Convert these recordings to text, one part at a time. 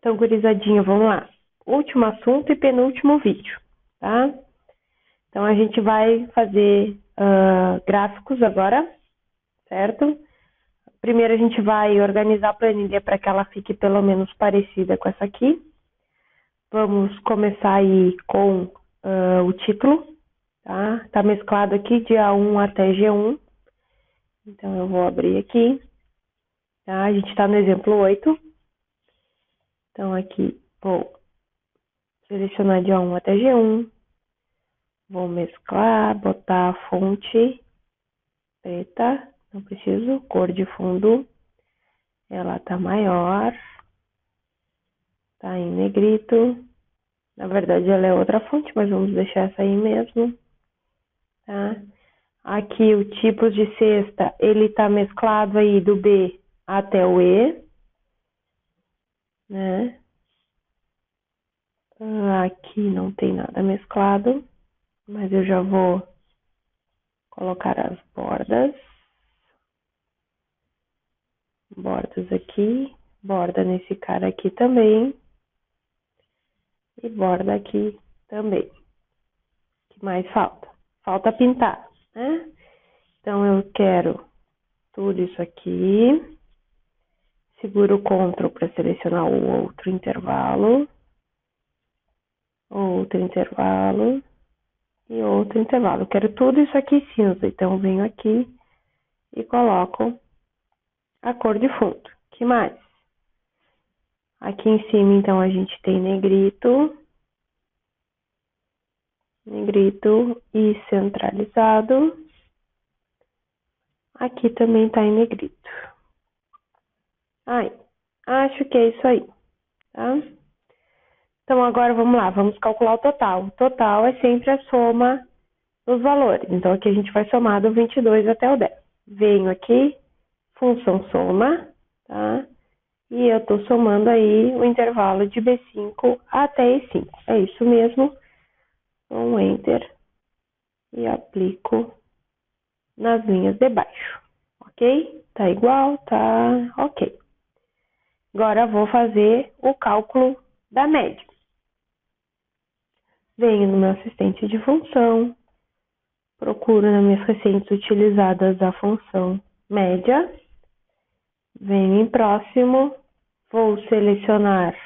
Então, gurizadinha, vamos lá. Último assunto e penúltimo vídeo, tá? Então, a gente vai fazer gráficos agora, certo? Primeiro, a gente vai organizar a planilha para que ela fique pelo menos parecida com essa aqui. Vamos começar aí com o título, tá? Tá mesclado aqui de A1 até G1. Então, eu vou abrir aqui, tá? A gente tá no exemplo 8. Então, aqui, vou selecionar de A1 até G1. Vou mesclar, botar a fonte preta, não preciso, cor de fundo, ela tá maior, tá em negrito, na verdade ela é outra fonte, mas vamos deixar essa aí mesmo, tá? Aqui o tipo de cesta, ele tá mesclado aí do B até o E, né? Aqui não tem nada mesclado, mas eu já vou colocar as bordas. Bordas aqui, borda nesse cara aqui também. E borda aqui também. O que mais falta? Falta pintar, né? Então, eu quero tudo isso aqui. Seguro o Ctrl para selecionar o outro intervalo. Outro intervalo. E outro intervalo. Eu quero tudo isso aqui cinza. Então, eu venho aqui e coloco a cor de fundo. O que mais? Aqui em cima, então, a gente tem negrito. Negrito e centralizado. Aqui também tá em negrito. Ai, acho que é isso aí, tá? Então, agora vamos lá, vamos calcular o total. O total é sempre a soma dos valores. Então, aqui a gente vai somar do 22 até o 10. Venho aqui, função soma, tá? E eu tô somando aí o intervalo de B5 até E5. É isso mesmo. Um Enter e aplico nas linhas de baixo, ok? Tá igual, tá ok. Agora vou fazer o cálculo da média. Venho no meu assistente de função, procuro nas minhas recentes utilizadas a função média, venho em próximo, vou selecionar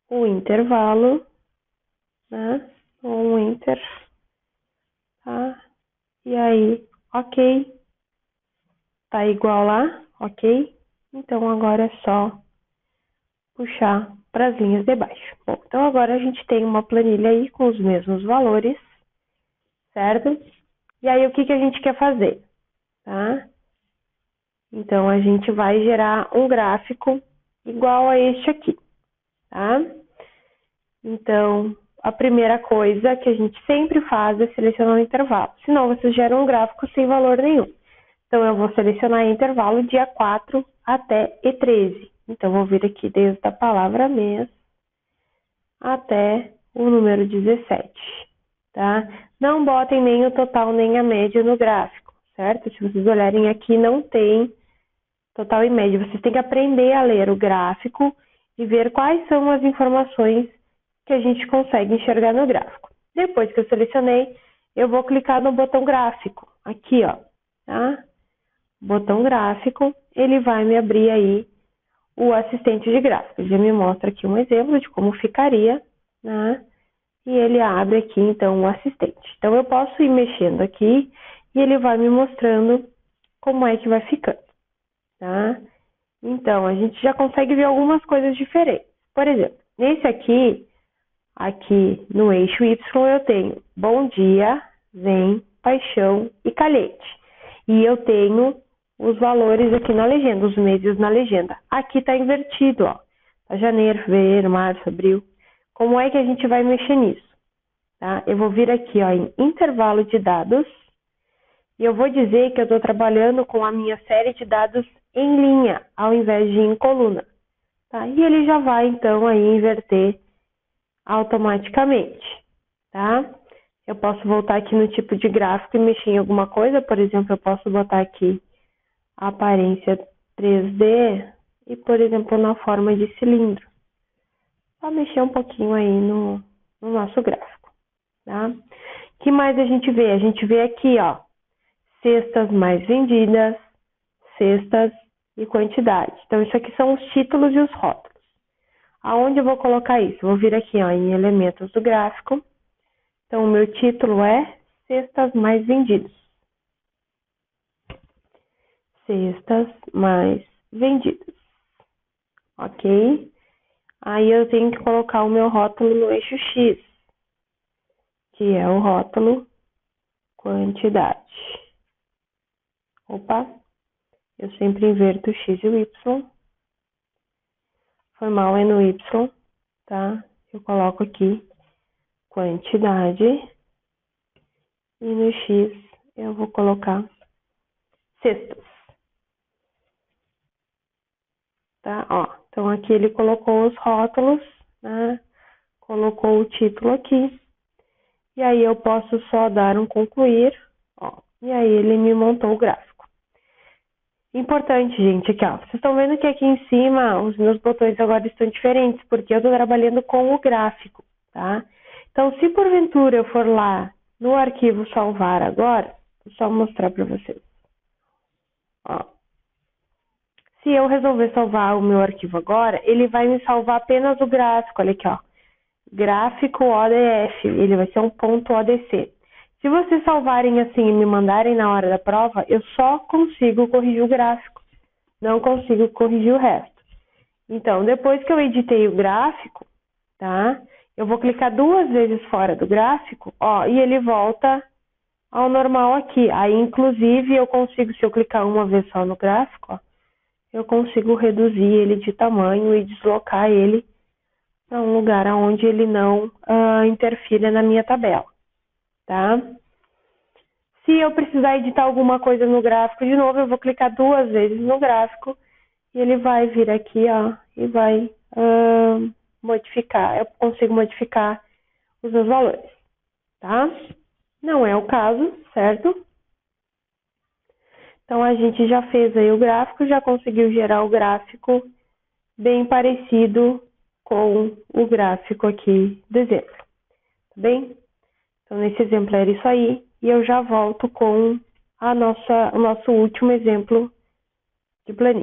o intervalo, né? Um Enter, tá? E aí, ok, tá igual lá, ok? Então, agora é só puxar para as linhas de baixo. Bom, então agora a gente tem uma planilha aí com os mesmos valores, certo? E aí, o que a gente quer fazer, tá? Então, a gente vai gerar um gráfico igual a este aqui, tá? Então, a primeira coisa que a gente sempre faz é selecionar o intervalo, senão você gera um gráfico sem valor nenhum. Então, eu vou selecionar intervalo dia 4 até E13. Então, vou vir aqui desde a palavra mês até o número 17, tá? Não botem nem o total nem a média no gráfico, certo? Se vocês olharem aqui, não tem total e média. Vocês têm que aprender a ler o gráfico e ver quais são as informações que a gente consegue enxergar no gráfico. Depois que eu selecionei, eu vou clicar no botão gráfico, aqui, ó, tá? Botão gráfico, ele vai me abrir aí o assistente de gráficos. Ele me mostra aqui um exemplo de como ficaria, né? E ele abre aqui, então, o assistente. Então, eu posso ir mexendo aqui e ele vai me mostrando como é que vai ficando, tá? Então, a gente já consegue ver algumas coisas diferentes. Por exemplo, nesse aqui no eixo Y, eu tenho bom dia, vem, paixão e calhete. E eu tenho os valores aqui na legenda, os meses na legenda. Aqui tá invertido, ó. Tá janeiro, fevereiro, março, abril. Como é que a gente vai mexer nisso? Tá? Eu vou vir aqui, ó, em intervalo de dados. E eu vou dizer que eu estou trabalhando com a minha série de dados em linha, ao invés de em coluna. Tá? E ele já vai, então, aí inverter automaticamente, tá? Eu posso voltar aqui no tipo de gráfico e mexer em alguma coisa. Por exemplo, eu posso botar aqui a aparência 3D e, por exemplo, na forma de cilindro, Só mexer um pouquinho aí no nosso gráfico, tá? O que mais a gente vê? A gente vê aqui, ó, cestas mais vendidas, cestas e quantidade. Então, isso aqui são os títulos e os rótulos. Aonde eu vou colocar isso? Vou vir aqui, ó, em elementos do gráfico. Então, o meu título é cestas mais vendidas. Cestas mais vendidas. Ok? Aí eu tenho que colocar o meu rótulo no eixo X, que é o rótulo quantidade. Opa, eu sempre inverto o X e o Y. Foi mal é no Y, tá? Eu coloco aqui quantidade e no X eu vou colocar cestas. Tá? Ó, então aqui ele colocou os rótulos, né? Colocou o título aqui. E aí eu posso só dar um concluir, ó. E aí ele me montou o gráfico. Importante, gente, aqui, ó. Vocês estão vendo que aqui em cima os meus botões agora estão diferentes, porque eu estou trabalhando com o gráfico, tá? Então, se porventura eu for lá no arquivo salvar agora, vou só mostrar para vocês. Ó. Se eu resolver salvar o meu arquivo agora, ele vai me salvar apenas o gráfico, olha aqui, ó. Gráfico ODF, ele vai ser um ponto ODC. Se vocês salvarem assim e me mandarem na hora da prova, eu só consigo corrigir o gráfico, não consigo corrigir o resto. Então, depois que eu editei o gráfico, tá? Eu vou clicar 2 vezes fora do gráfico, ó, e ele volta ao normal aqui. Aí, inclusive, eu consigo, se eu clicar uma vez só no gráfico, ó, eu consigo reduzir ele de tamanho e deslocar ele para um lugar onde ele não interfira na minha tabela, tá? Se eu precisar editar alguma coisa no gráfico de novo, eu vou clicar 2 vezes no gráfico e ele vai vir aqui, ó, e vai modificar. Eu consigo modificar os meus valores, tá? Não é o caso, certo? Então, a gente já fez aí o gráfico, já conseguiu gerar o gráfico bem parecido com o gráfico aqui do exemplo, tá bem? Então, nesse exemplo era isso aí, e eu já volto com o nosso último exemplo de planilha.